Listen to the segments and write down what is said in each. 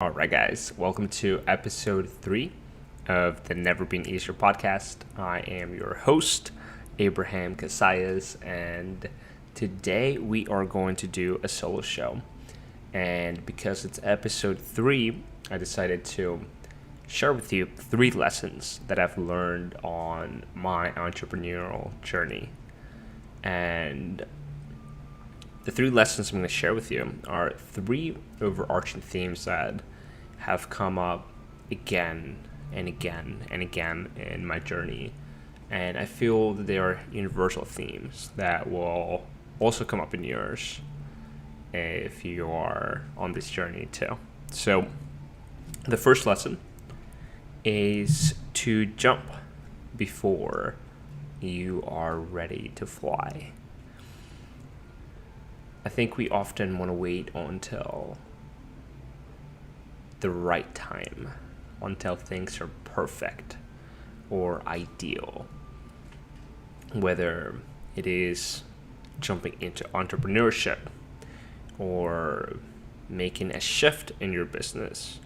All right, guys, welcome to episode 3 of the Never Been Easier podcast. I am your host, Abraham Casillas, and today we are going to do a solo show. And because it's episode 3, I decided to share with you 3 lessons that I've learned on my entrepreneurial journey. And the 3 lessons I'm going to share with you are 3 overarching themes that have come up again and again and again in my journey. And I feel that they are universal themes that will also come up in yours if you are on this journey too. So the first lesson is to jump before you are ready to fly. I think we often want to wait until the right time, until things are perfect or ideal. Whether it is jumping into entrepreneurship or making a shift in your business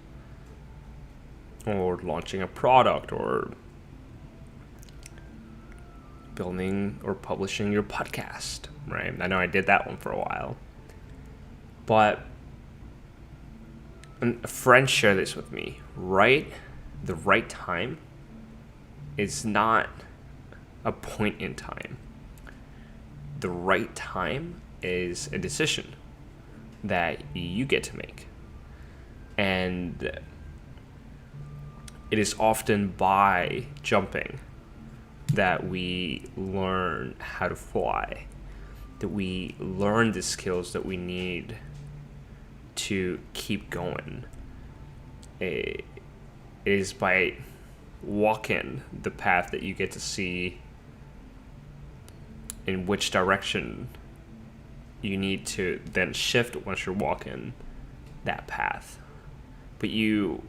or launching a product or building or publishing your podcast, right? I know I did that one for a while. But a friend shared this with me, the right time is not a point in time. The right time is a decision that you get to make. And it is often by jumping that we learn how to fly, that we learn the skills that we need to keep going. It is by walking the path that you get to see in which direction you need to then shift once you're walking that path. But you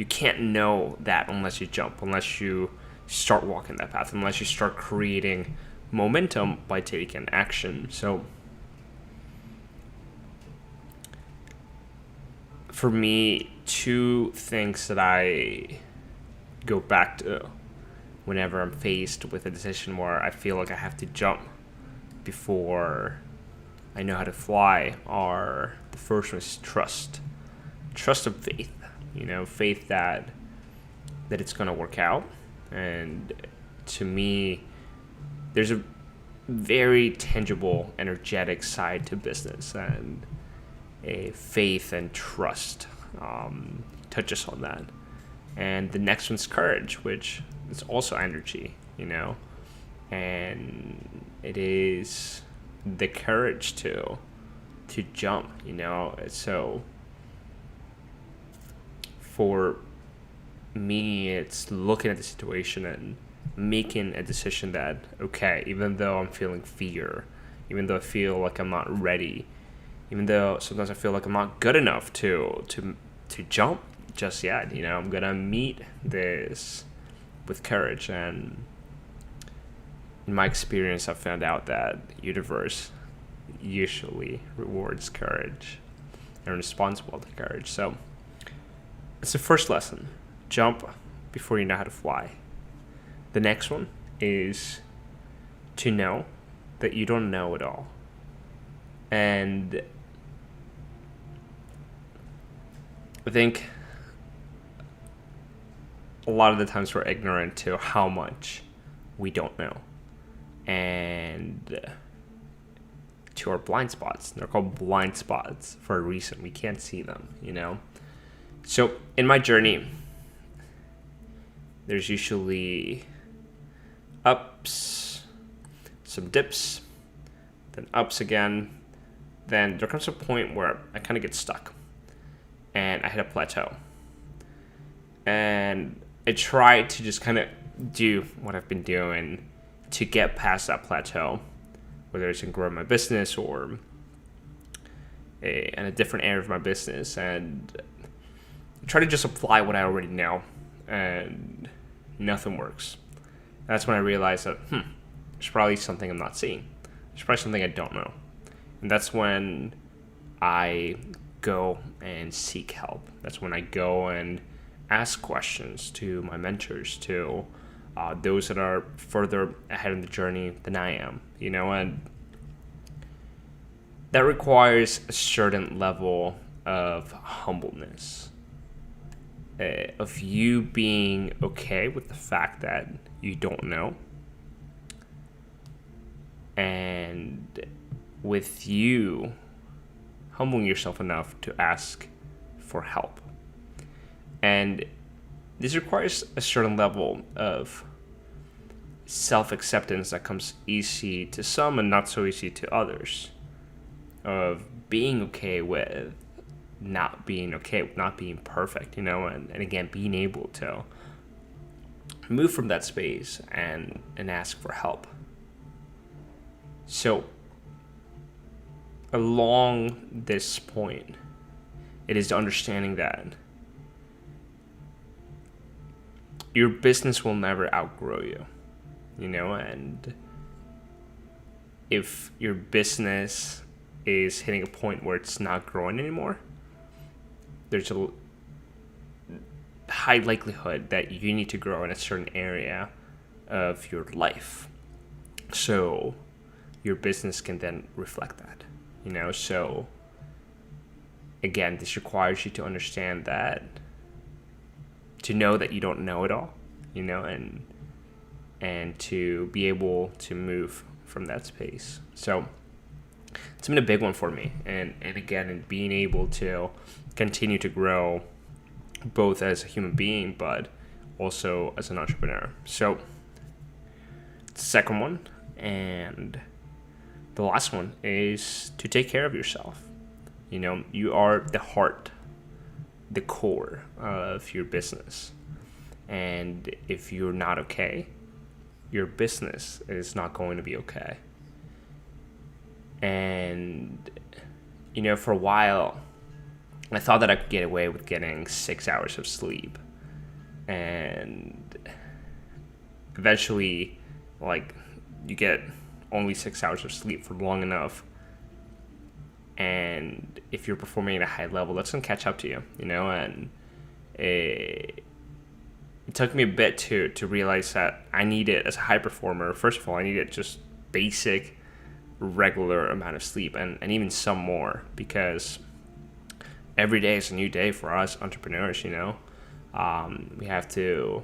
can't know that unless you jump, unless you start walking that path, unless you start creating momentum by taking action. So for me, 2 things that I go back to whenever I'm faced with a decision where I feel like I have to jump before I know how to fly are, the first one is trust of faith. Faith that it's going to work out. And to me, there's a very tangible, energetic side to business, and a faith and trust touches on that. And the next one's courage, which is also energy, and it is the courage to jump, So for me, it's looking at the situation and making a decision that, okay, even though I'm feeling fear, even though I feel like I'm not ready, even though sometimes I feel like I'm not good enough to jump just yet, I'm gonna meet this with courage. And in my experience, I've found out that the universe usually rewards courage and responds well to courage. So it's the first lesson. Jump before you know how to fly. The next one is to know that you don't know it all. And I think a lot of the times we're ignorant to how much we don't know. And to our blind spots. They're called blind spots for a reason. We can't see them, So in my journey, there's usually ups, some dips, then ups again. Then there comes a point where I kind of get stuck and I hit a plateau. And I try to just kind of do what I've been doing to get past that plateau, whether it's in growing my business or in a different area of my business, and try to just apply what I already know, and nothing works. That's when I realized that there's probably something I'm not seeing. There's probably something I don't know. And that's when I go and seek help. That's when I go and ask questions to my mentors, to those that are further ahead in the journey than I am, and that requires a certain level of humbleness, of you being okay with the fact that you don't know, and with you humbling yourself enough to ask for help. And this requires a certain level of self-acceptance that comes easy to some and not so easy to others, of being okay with not being okay, with not being perfect, and again, being able to move from that space and ask for help. So along this point, it is the understanding that your business will never outgrow you, and if your business is hitting a point where it's not growing anymore, there's a high likelihood that you need to grow in a certain area of your life. So your business can then reflect that, So again, this requires you to understand that, to know that you don't know it all, and to be able to move from that space. So it's been a big one for me, and again, in being able to continue to grow both as a human being but also as an entrepreneur. So the second one and the last one is to take care of yourself. You are the heart, the core of your business, and if you're not okay, your business is not going to be okay. And for a while I thought that I could get away with getting 6 hours of sleep, and eventually, you get only 6 hours of sleep for long enough, and if you're performing at a high level, that's going to catch up to you, and it took me a bit to realize that I needed, as a high performer, first of all, I needed just basic regular amount of sleep, and even some more, because every day is a new day for us entrepreneurs. We have to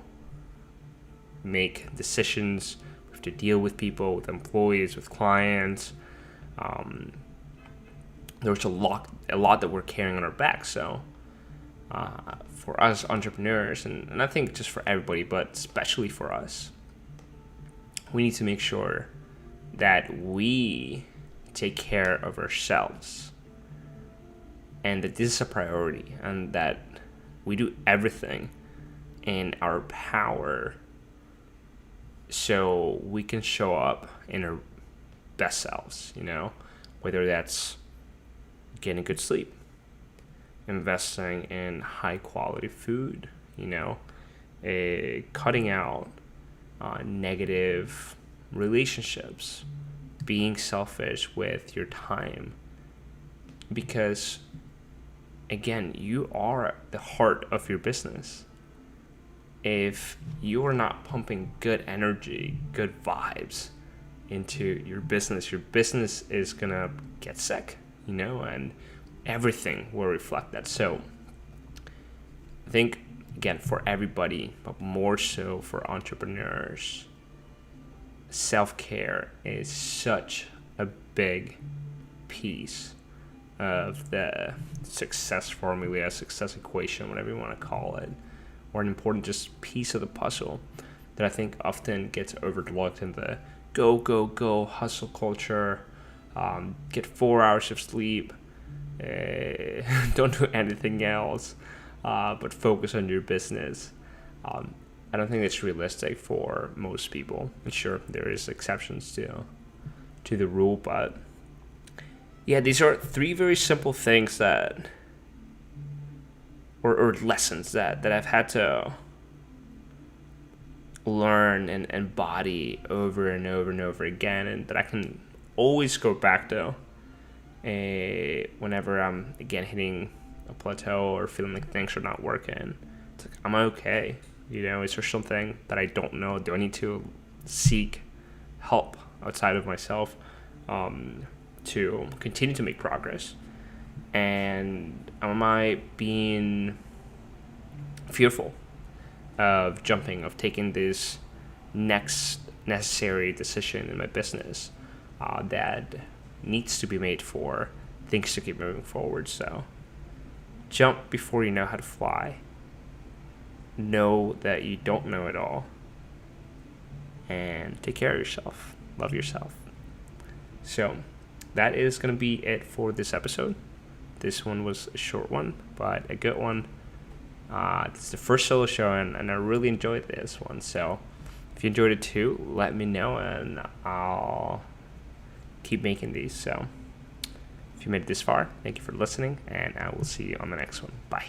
make decisions, we have to deal with people, with employees, with clients. There's a lot that we're carrying on our back. So for us entrepreneurs, and I think just for everybody, but especially for us, we need to make sure that we take care of ourselves, and that this is a priority, and that we do everything in our power so we can show up in our best selves, whether that's getting good sleep, investing in high quality food, cutting out negative relationships, being selfish with your time, because again, you are the heart of your business. If you are not pumping good energy, good vibes into your business is gonna get sick, and everything will reflect that. So I think, again, for everybody, but more so for entrepreneurs, self-care is such a big piece of the success formula, success equation, whatever you want to call it, or an important just piece of the puzzle that I think often gets overlooked in the go hustle culture. Get 4 hours of sleep, don't do anything else, but focus on your business. I don't think it's realistic for most people. And sure, there is exceptions to the rule, but yeah, these are three very simple things that, or lessons that I've had to learn and embody over and over and over again, and that I can always go back to whenever I'm again hitting a plateau or feeling like things are not working. It's like, am I okay? Is there something that I don't know? Do I need to seek help outside of myself to continue to make progress? And am I being fearful of taking this next necessary decision in my business that needs to be made for things to keep moving forward? So jump before you know how to fly. Know that you don't know it all. And take care of yourself. Love yourself. So that is going to be it for this episode. This one was a short one, but a good one. It's the first solo show, and I really enjoyed this one. So if you enjoyed it too, let me know, and I'll keep making these. So if you made it this far, thank you for listening, and I will see you on the next one. Bye.